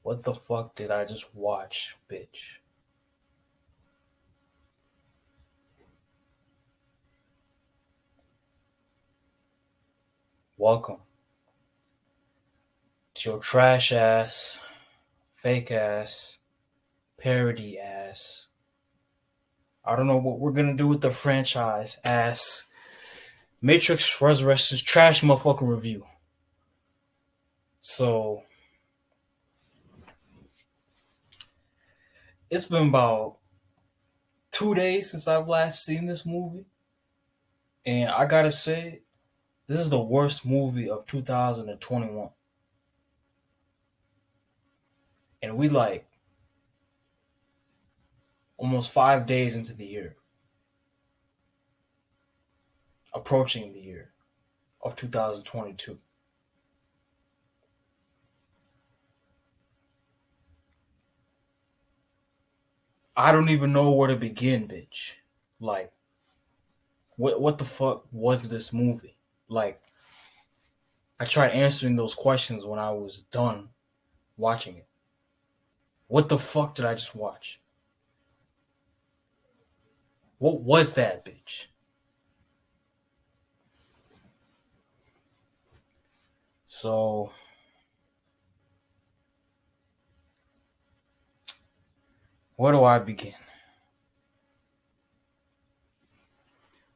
What the fuck did I just watch, bitch? Welcome to your trash ass, fake ass, parody ass. I don't know what we're gonna do with the franchise ass Matrix Resurrections trash motherfucking review. So it's been about 2 days since I've last seen this movie, and I gotta say, this is the worst movie of 2021. And we like almost 5 days into the year, approaching the year of 2022. I don't even know where to begin, bitch. Like, what the fuck was this movie? Like, I tried answering those questions when I was done watching it. What the fuck did I just watch? What was that, bitch? So, where do I begin?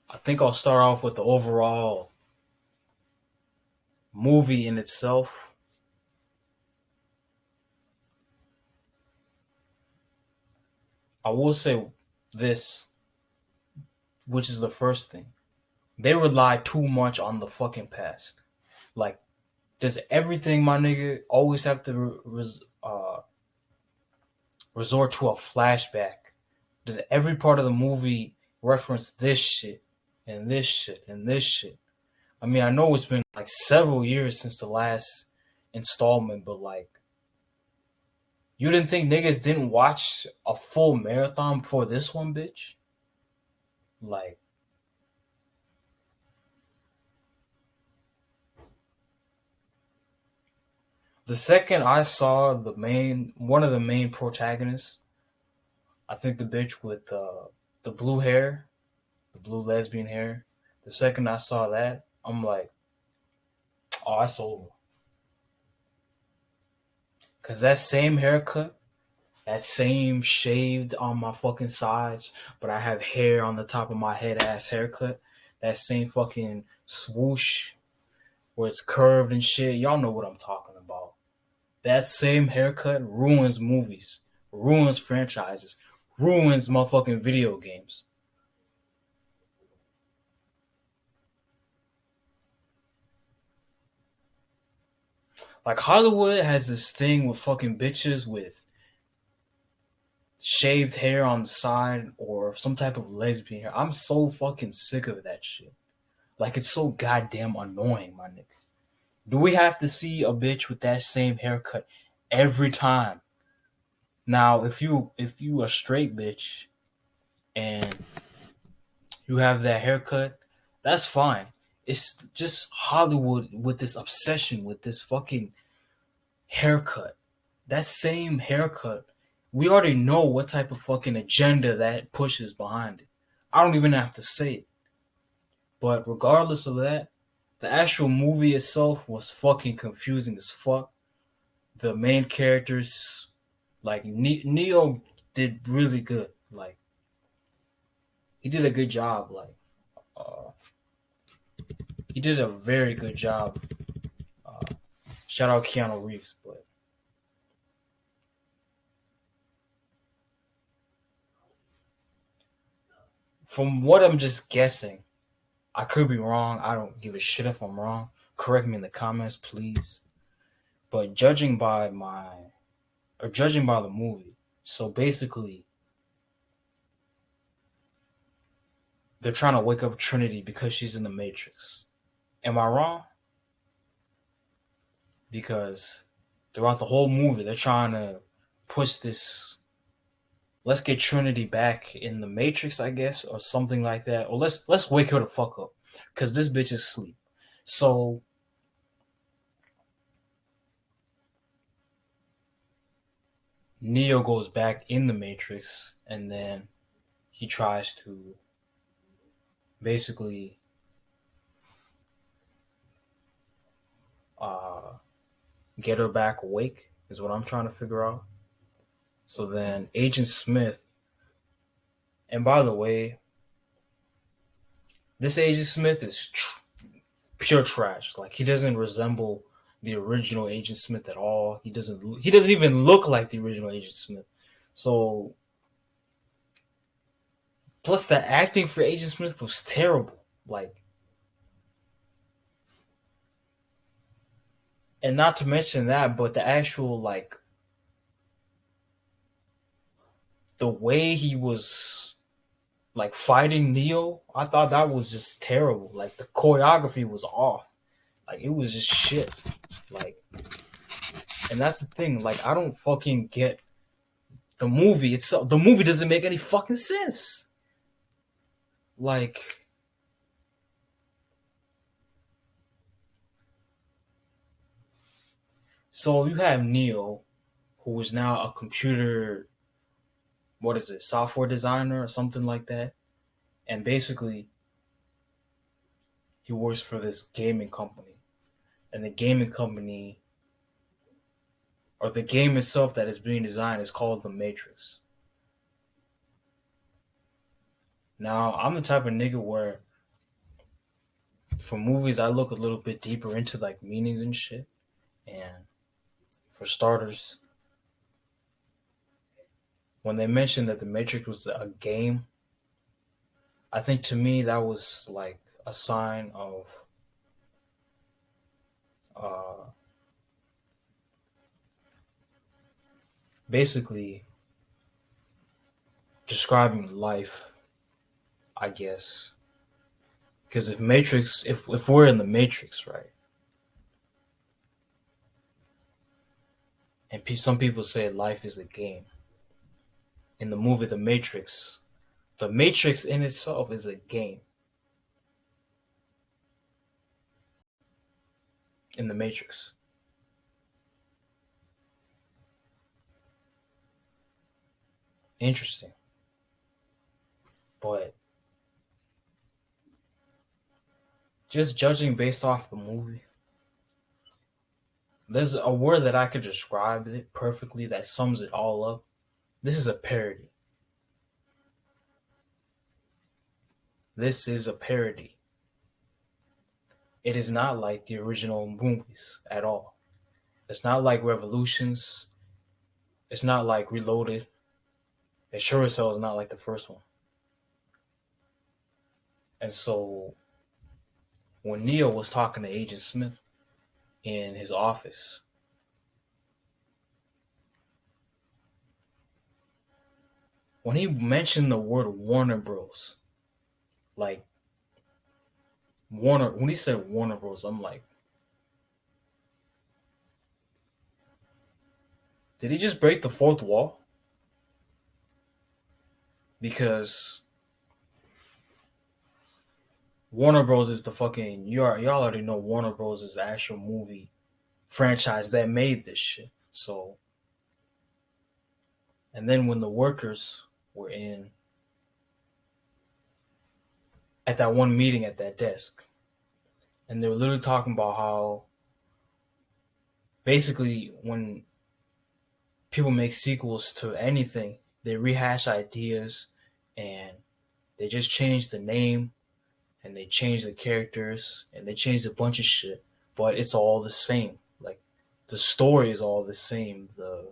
I think I'll start off with the overall movie in itself. I will say this, which is the first thing. They rely too much on the fucking past. Like, does everything, my nigga, always have to resort to a flashback? Does every part of the movie reference this shit and this shit and this shit? I mean, I know it's been like several years since the last installment, but like, you didn't think niggas didn't watch a full marathon before this one, bitch? Like, the second I saw one of the main protagonists, I think the bitch with the blue hair, the blue lesbian hair. The second I saw that, I'm like, oh, it's over. Cause that same haircut, that same shaved on my fucking sides, but I have hair on the top of my head ass haircut. That same fucking swoosh where it's curved and shit. Y'all know what I'm talking about. That same haircut ruins movies, ruins franchises, ruins motherfucking video games. Like, Hollywood has this thing with fucking bitches with shaved hair on the side or some type of lesbian hair. I'm so fucking sick of that shit. Like, it's so goddamn annoying, my nigga. Do we have to see a bitch with that same haircut every time? Now, if you a straight bitch and you have that haircut, that's fine. It's just Hollywood with this obsession with this fucking haircut. That same haircut, we already know what type of fucking agenda that pushes behind it. I don't even have to say it. But regardless of that, the actual movie itself was fucking confusing as fuck. The main characters, like Neo, did really good. Like, he did a good job. Like, uh, he did a very good job. Uh, Shout out Keanu Reeves, but from what I'm just guessing, I could be wrong. I don't give a shit if I'm wrong. Correct me in the comments, please. But judging by the movie, so basically they're trying to wake up Trinity because she's in the Matrix. Am I wrong? Because throughout the whole movie, they're trying to push this. Let's get Trinity back in the Matrix, I guess, or something like that. Or let's wake her the fuck up, because this bitch is asleep. So Neo goes back in the Matrix, and then he tries to basically uh, get her back awake. Is what I'm trying to figure out. So then Agent Smith, and by the way, this Agent Smith is pure trash. Like he doesn't resemble the original Agent Smith at all. He doesn't. He doesn't even look like the original Agent Smith. So plus the acting for Agent Smith was terrible. Like, and not to mention that, but the actual like the way he was like fighting Neo, I thought that was just terrible. Like the choreography was off. Like it was just shit. Like, and that's the thing. Like I don't fucking get the movie itself. The movie doesn't make any fucking sense. Like, so you have Neo, who is now a computer, what is it, software designer or something like that, and basically he works for this gaming company, and the gaming company or the game itself that is being designed is called The Matrix. Now, I'm the type of nigga where for movies I look a little bit deeper into like meanings and shit. And for starters, when they mentioned that The Matrix was a game, I think to me that was like a sign of uh, basically describing life, I guess. Because if we're in the Matrix, right, and some people say life is a game. In the movie The Matrix in itself is a game. In the Matrix, interesting, but just judging based off the movie, there's a word that I could describe it perfectly that sums it all up. This is a parody. This is a parody. It is not like the original movies at all. It's not like Revolutions. It's not like Reloaded. It sure as hell is not like the first one. And so when Neo was talking to Agent Smith in his office, when he mentioned the word Warner Bros, like Warner, when he said Warner Bros, I'm like, did he just break the fourth wall? Because Warner Bros is the fucking y'all already know Warner Bros is the actual movie franchise that made this shit. So, and then when the workers were in at that one meeting at that desk, and they were literally talking about how basically when people make sequels to anything, they rehash ideas and they just change the name and they change the characters and they change a bunch of shit, but it's all the same. Like the story is all the same. The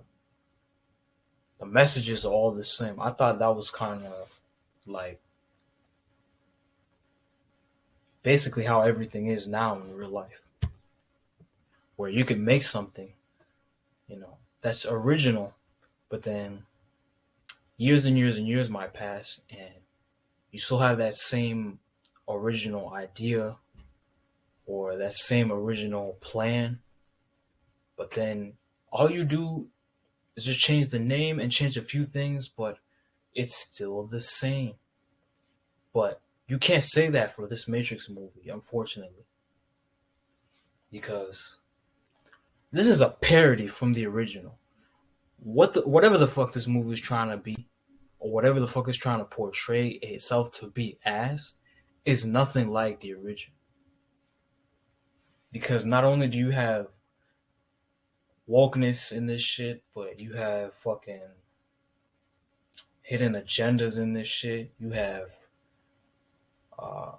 messages are all the same. I thought that was kind of like basically how everything is now in real life, where you can make something, that's original, but then years and years and years might pass, and you still have that same original idea or that same original plan, but then all you do is just change the name and change a few things, but it's still the same. But you can't say that for this Matrix movie, unfortunately, because this is a parody from the original. whatever the fuck this movie is trying to be, or whatever the fuck it's trying to portray itself to be as, is nothing like the original. Because not only do you have wokeness in this shit, but you have fucking hidden agendas in this shit. You have uh,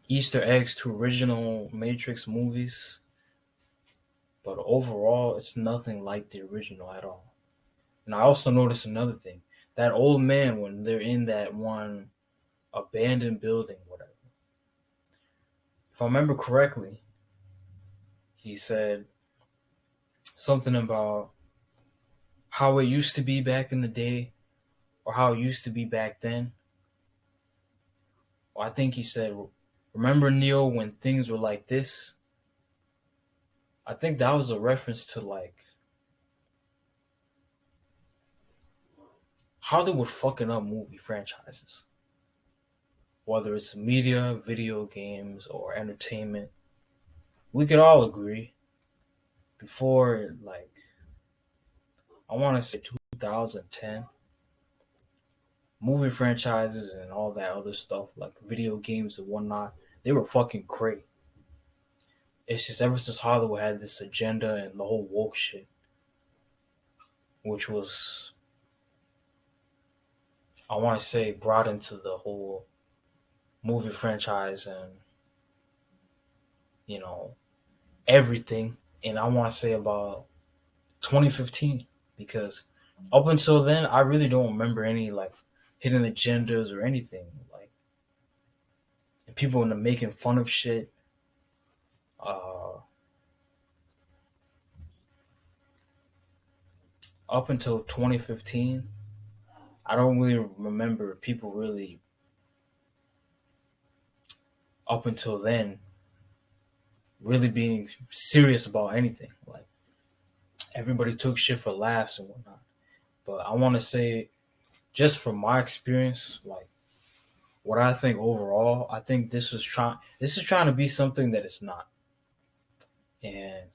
Easter eggs to original Matrix movies, but overall, it's nothing like the original at all. And I also noticed another thing: that old man, when they're in that one abandoned building, whatever. If I remember correctly, he said something about how it used to be back in the day, or how it used to be back then. Well, I think he said, "Remember Neo when things were like this?" I think that was a reference to like Hollywood fucking up movie franchises, whether it's media, video games, or entertainment. We could all agree before, like, I want to say 2010, movie franchises and all that other stuff, like video games and whatnot, they were fucking great. It's just ever since Hollywood had this agenda and the whole woke shit, which was, I want to say, brought into the whole movie franchise and, you know, everything. And I want to say about 2015, because up until then, I really don't remember any like hidden agendas or anything. Like, and people in the making fun of shit. Uh, Up until 2015, I don't really remember people really up until then really being serious about anything. Like, everybody took shit for laughs and whatnot. But I want to say, just from my experience, like what I think overall, I think this is trying to be something that it's not. And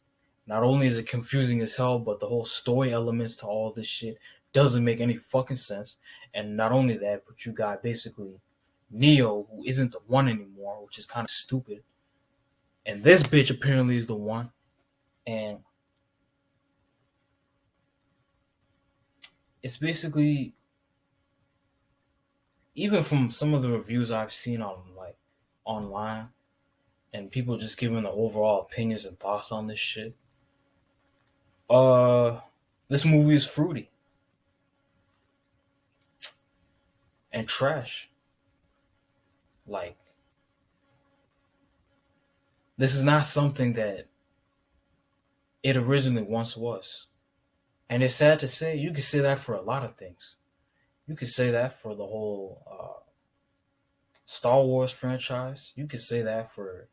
not only is it confusing as hell, but the whole story elements to all this shit doesn't make any fucking sense. And not only that, but you got basically Neo, who isn't the one anymore, which is kind of stupid. And this bitch apparently is the one. And it's basically, even from some of the reviews I've seen on like online, and people just giving the overall opinions and thoughts on this shit. Uh, this movie is fruity and trash. Like, this is not something that it originally once was. And it's sad to say, you could say that for a lot of things. You could say that for the whole Star Wars franchise. You could say that for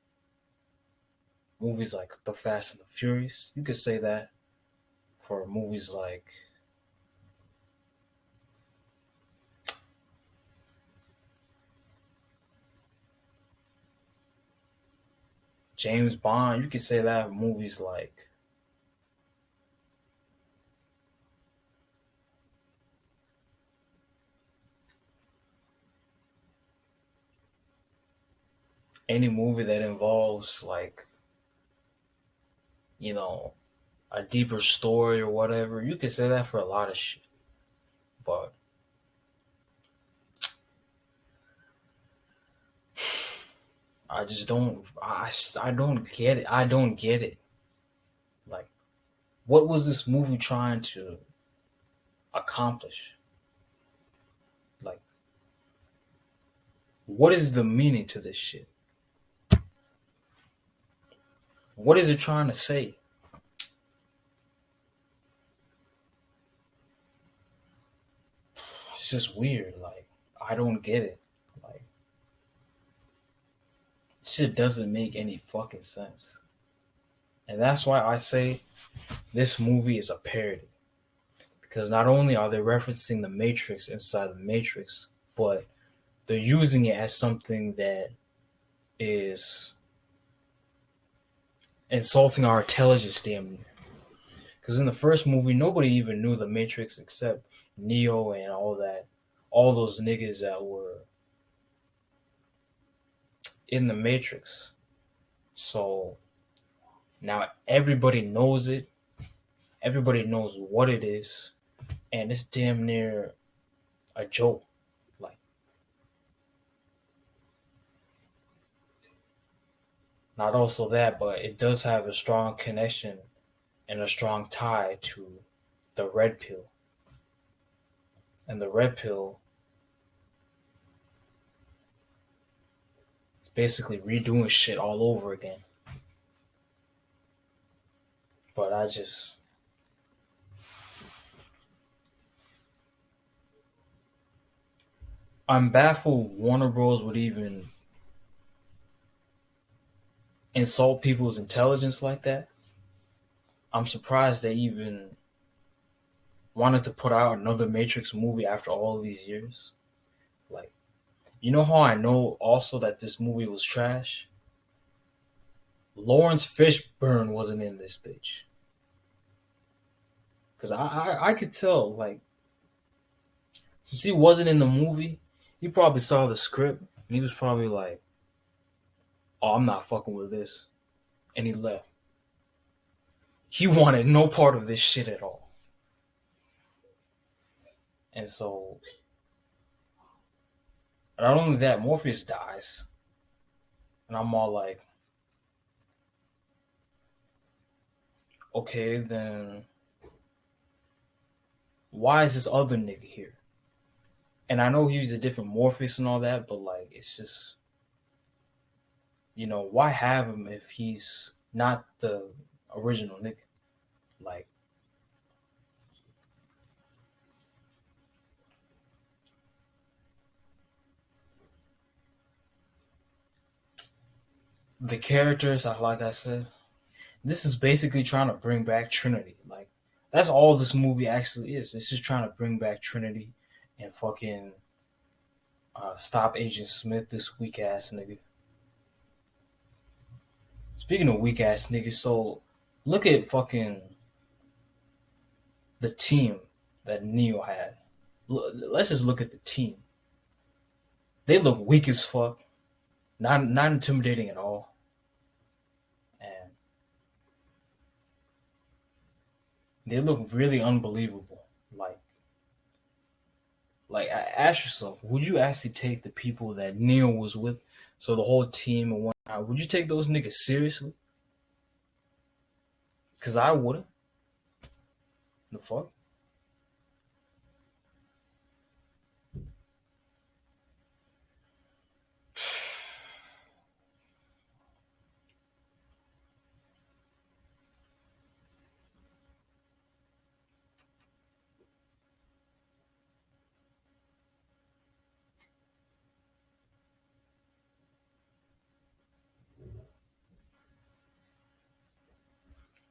movies like The Fast and the Furious. You could say that for movies like James Bond. You could say that for movies like any movie that involves like, you know, a deeper story or whatever. You could say that for a lot of shit. But I just don't. I don't get it. I don't get it. Like, what was this movie trying to accomplish? Like, what is the meaning to this shit? What is it trying to say? It's just weird. Like, I don't get it. Like, shit doesn't make any fucking sense. And that's why I say this movie is a parody. Because not only are they referencing the Matrix inside the Matrix, but they're using it as something that is insulting our intelligence, damn near. Because in the first movie, nobody even knew the Matrix except Neo and all that, all those niggas that were in the Matrix. So now everybody knows it. Everybody knows what it is, and it's damn near a joke. Like, not also that, but it does have a strong connection and a strong tie to the red pill. And the red pill is basically redoing shit all over again. But I'm baffled Warner Bros. Would even insult people's intelligence like that. I'm surprised they even wanted to put out another Matrix movie after all these years. Like, you know how I know also that this movie was trash? Lawrence Fishburne wasn't in this bitch. Because I could tell, like, since he wasn't in the movie, he probably saw the script and he was probably like, oh, I'm not fucking with this. And he left. He wanted no part of this shit at all. And so, not only that, Morpheus dies. And I'm all like, okay, then why is this other nigga here? And I know he was a different Morpheus and all that, but like, it's just, why have him if he's not the original nigga? Like, the characters, like I said, this is basically trying to bring back Trinity. Like, that's all this movie actually is. It's just trying to bring back Trinity and fucking stop Agent Smith, this weak ass nigga. Speaking of weak ass niggas, so look at fucking the team that Neo had. Let's just look at the team. They look weak as fuck, not intimidating at all, and they look really unbelievable. Like, ask yourself, would you actually take the people that Neo was with, so the whole team and whatnot? Would you take those niggas seriously? Because I wouldn't. The fuck.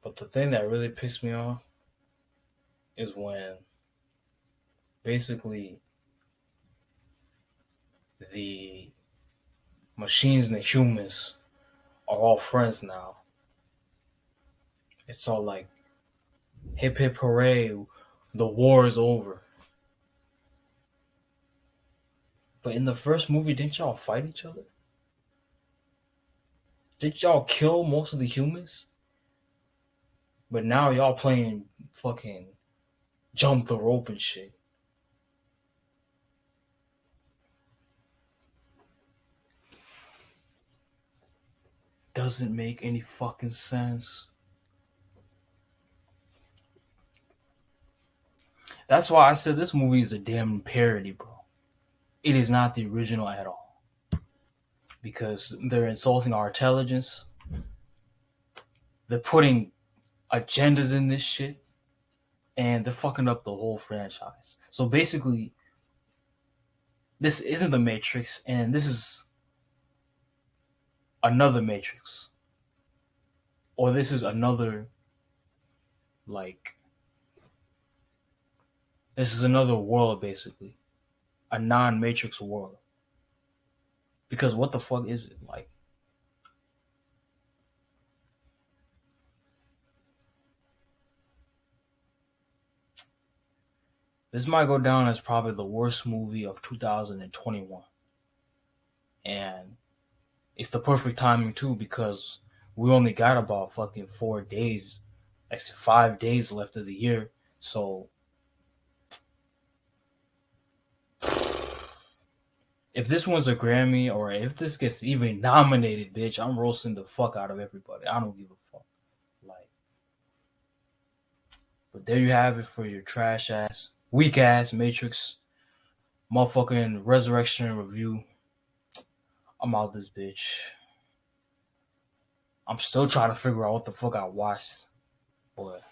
But the thing that really pissed me off is when basically the machines and the humans are all friends now. It's all like hip hip hooray, the war is over. But in the first movie, didn't y'all fight each other? Didn't y'all kill most of the humans? But now y'all playing fucking jump the rope and shit. Doesn't make any fucking sense. That's why I said this movie is a damn parody, bro. It is not the original at all. Because they're insulting our intelligence. They're putting agendas in this shit. And they're fucking up the whole franchise. So basically, this isn't the Matrix, and this is another Matrix. Or this is another, like, this is another world, basically. A non Matrix world. Because what the fuck is it? Like, This might go down as probably the worst movie of 2021. And it's the perfect timing too because we only got about fucking 4 days, like 5 days left of the year. So if this wins a Grammy or if this gets even nominated, bitch, I'm roasting the fuck out of everybody. I don't give a fuck. Like, but there you have it for your trash ass, weak ass Matrix motherfucking Resurrection review. I'm out this bitch. I'm still trying to figure out what the fuck I watched, but